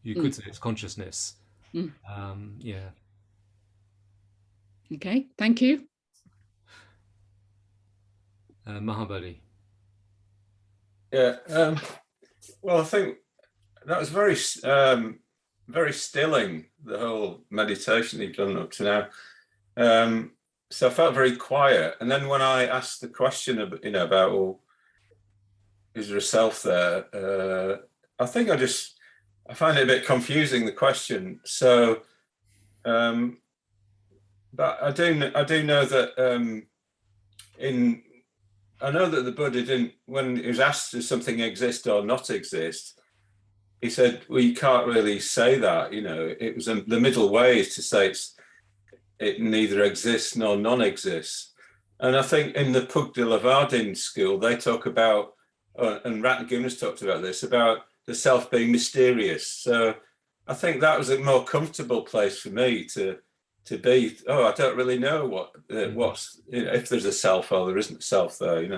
you could say it's consciousness. Yeah. Okay, thank you. Mahabodhi. Yeah. Well, I think that was very, very stilling, the whole meditation you've done up to now. So I felt very quiet. And then when I asked the question about, is there a self there? I think I find it a bit confusing, the question. So, but I do know that I know that the Buddha didn't, when he was asked does something exist or not exist, he said, well, you can't really say that, you know. It was the middle way is to say it neither exists nor non-exists. And I think in the Pugdalavardin school, they talk about, and Ratnagunna's talked about this, about the self being mysterious. So I think that was a more comfortable place for me to be. Oh, I don't really know what's, you know, if there's a self or there isn't a self there, you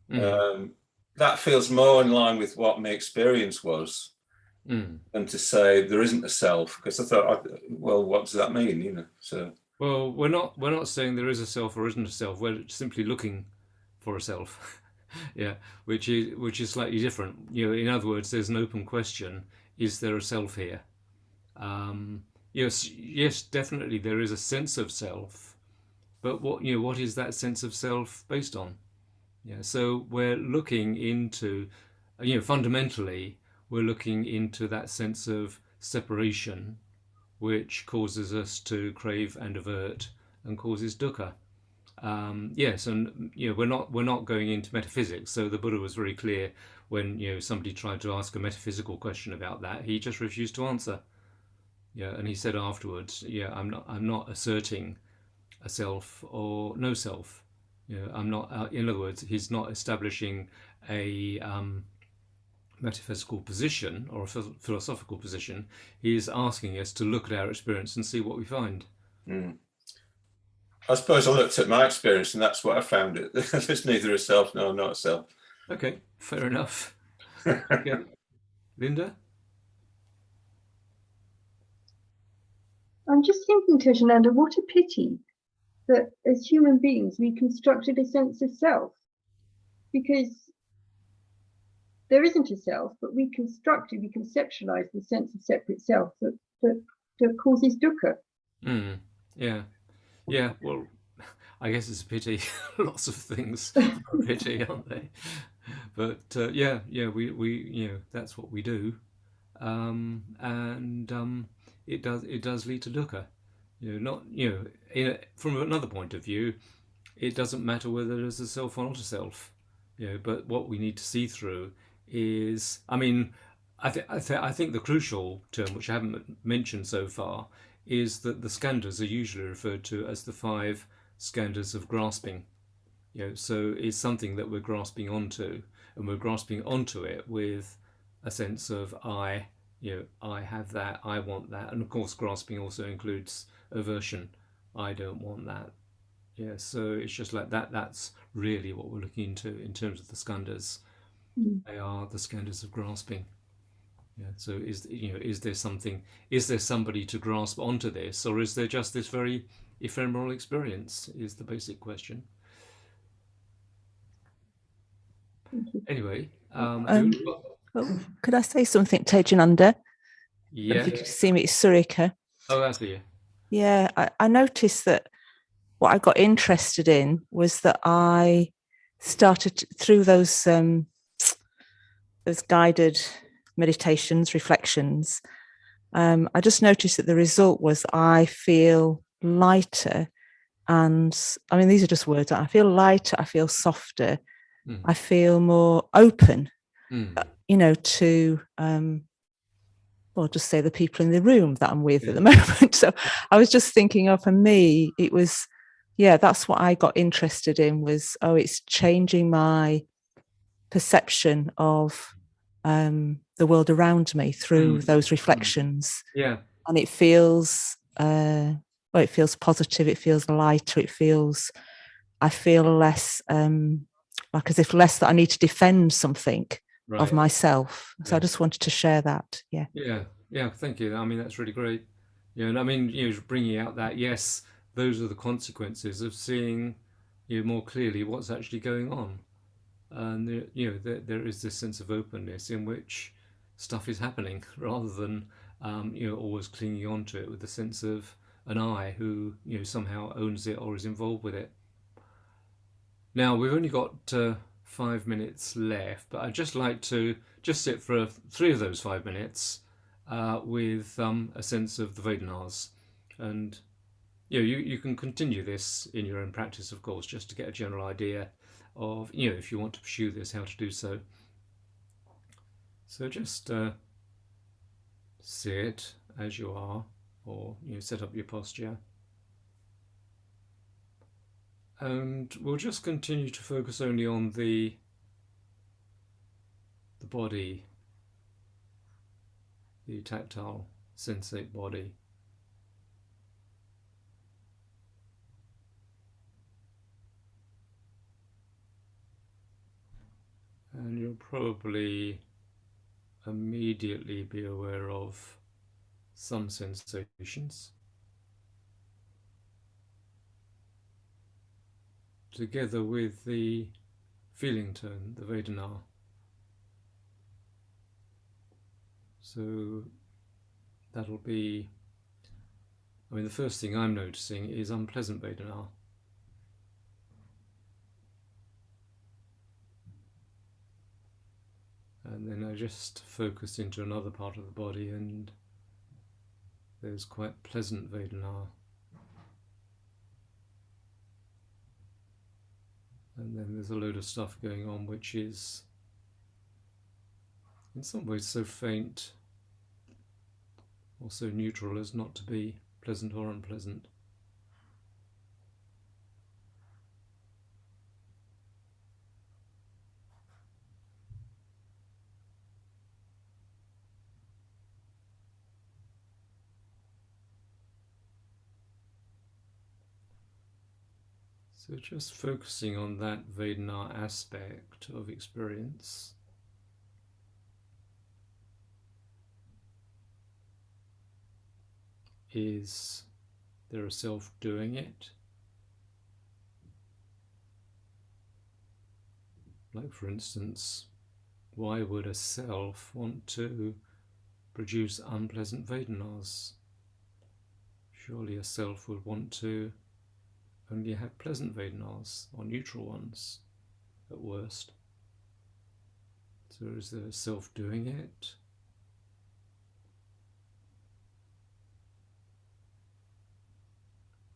know. That feels more in line with what my experience was than to say there isn't a self, because I thought, well, what does that mean, you know? So. Well, we're not saying there is a self or isn't a self. We're simply looking for a self. Yeah, which is slightly different. You know, in other words, there's an open question: is there a self here? Yes, definitely there is a sense of self, but what is that sense of self based on? Yeah, so we're looking into, fundamentally, we're looking into that sense of separation, which causes us to crave and avert and causes dukkha. Yes, and we're not going into metaphysics. So the Buddha was very clear when somebody tried to ask a metaphysical question about that. He just refused to answer. Yeah, and he said afterwards, I'm not asserting a self or no self. I'm not. In other words, he's not establishing a metaphysical position or a philosophical position. He is asking us to look at our experience and see what we find. I suppose I looked at my experience and that's what I found. There's neither a self nor not a self. Okay, fair enough. Okay. Linda? I'm just thinking, Tejananda, what a pity that as human beings we constructed a sense of self, because there isn't a self, but we conceptualize the sense of separate self that causes dukkha. Yeah. Well, I guess it's a pity. Lots of things are a pity, aren't they? But we that's what we do, and it does lead to dukkha. From another point of view, it doesn't matter whether there's a self or not a self. But what we need to see through is, I think the crucial term, which I haven't mentioned so far, is that the skandhas are usually referred to as the 5 skandhas of grasping. So it's something that we're grasping onto, and we're grasping onto it with a sense of I have that, I want that, and of course grasping also includes aversion. I don't want that. Yeah, so it's just like that. That's really what we're looking into in terms of the skandhas. They are the skandhas of grasping. Yeah. So is there somebody to grasp onto this, or is there just this very ephemeral experience? Is the basic question. Anyway, could I say something, Tejananda? Yeah. If you could see me, it's Surika. Oh, I see you. Yeah, I noticed that what I got interested in was that I started through those guided meditations, reflections. I just noticed that the result was I feel lighter, and I mean these are just words. I feel lighter. I feel softer. I feel more open. To well, just say the people in the room that I'm with at the moment. So I was just thinking, for me, it was. Yeah, that's what I got interested in was, it's changing my perception of the world around me through those reflections. Yeah. And it feels, it feels positive. It feels lighter. I feel less, like as if less that I need to defend something of myself. So I just wanted to share that. Yeah. Yeah. Thank you. I mean, that's really great. And I mean, bringing out that, yes, those are the consequences of seeing more clearly what's actually going on, and there is this sense of openness in which stuff is happening rather than always clinging on to it with the sense of an I who somehow owns it or is involved with it. Now we've only got 5 minutes left, but I'd just like to just sit for 3 of those 5 minutes with a sense of the Vedanas. And you can continue this in your own practice, of course, just to get a general idea of, if you want to pursue this, how to do so. So just sit as you are, or set up your posture. And we'll just continue to focus only on the body, the tactile, sensate body. And you'll probably immediately be aware of some sensations, together with the feeling tone, the Vedana. So that'll be, the first thing I'm noticing is unpleasant Vedana. And then I just focus into another part of the body, and there's quite pleasant Vedana. And then there's a load of stuff going on which is in some ways so faint or so neutral as not to be pleasant or unpleasant. So just focusing on that Vedana aspect of experience. Is there a self doing it? Like, for instance, why would a self want to produce unpleasant Vedanas? Surely a self would want to only have pleasant Vedanas, or neutral ones at worst. So is there a self doing it?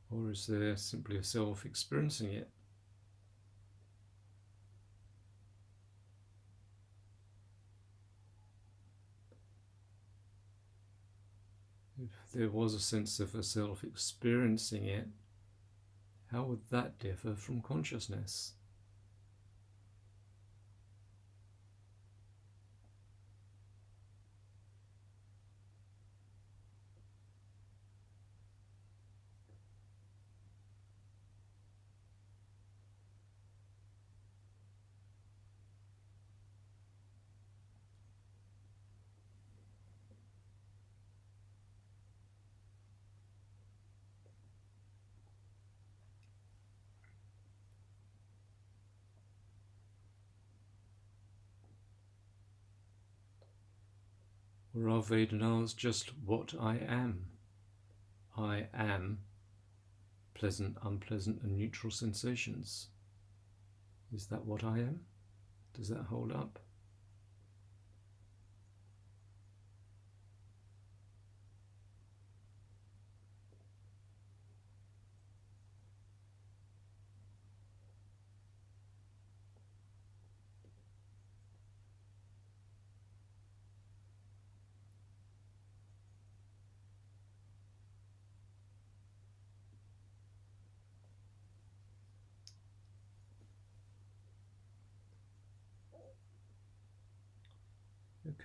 Or is there simply a self experiencing it? If there was a sense of a self experiencing it, how would that differ from consciousness? Or are Vedanas just what I am? I am pleasant, unpleasant, and neutral sensations. Is that what I am? Does that hold up?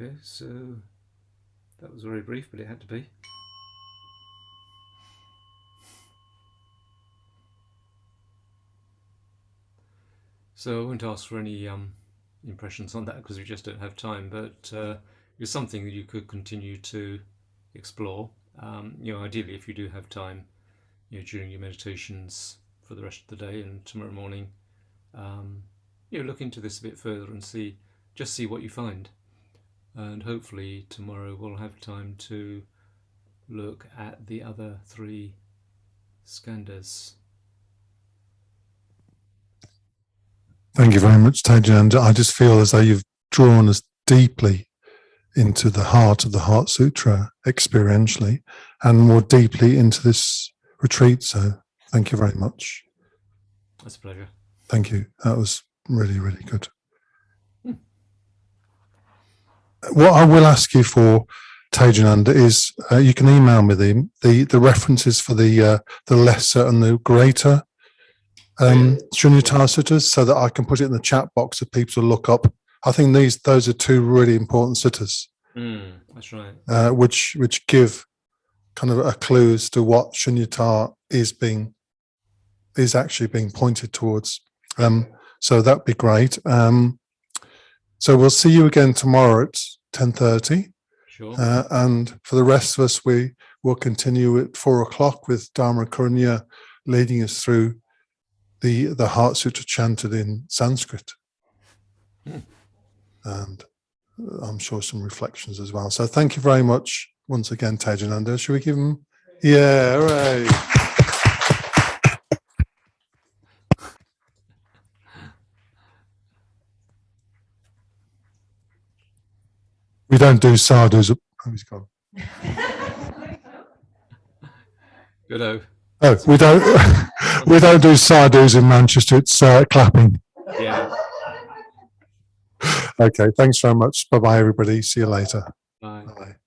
Okay, so that was very brief, but it had to be. So I won't ask for any impressions on that because we just don't have time, but it's something that you could continue to explore. Ideally, if you do have time, during your meditations for the rest of the day and tomorrow morning, look into this a bit further and see what you find. And hopefully tomorrow we'll have time to look at the other 3 skandhas. Thank you very much, Tejananda. I just feel as though you've drawn us deeply into the heart of the Heart Sutra experientially and more deeply into this retreat. So thank you very much. That's a pleasure. Thank you. That was really, really good. What I will ask you for, Tejananda, is you can email me the references for the lesser and the greater Shunyata suttas, so that I can put it in the chat box for people to look up. I think those are two really important suttas. That's right. Which give kind of a clue as to what Shunyata is actually being pointed towards. So that'd be great. So we'll see you again tomorrow at 10:30. Sure. And for the rest of us, we will continue at 4:00 with Dharma Karunya leading us through the Heart Sutra chanted in Sanskrit. And I'm sure some reflections as well. So thank you very much once again, Tejananda. Should we give him? Yeah, hooray. We don't do sadhus. Oh, he's gone. Good. Oh, we don't do sadhus in Manchester. It's clapping. Yeah. Okay, thanks very much. Bye-bye, everybody. See you later. Bye. Bye.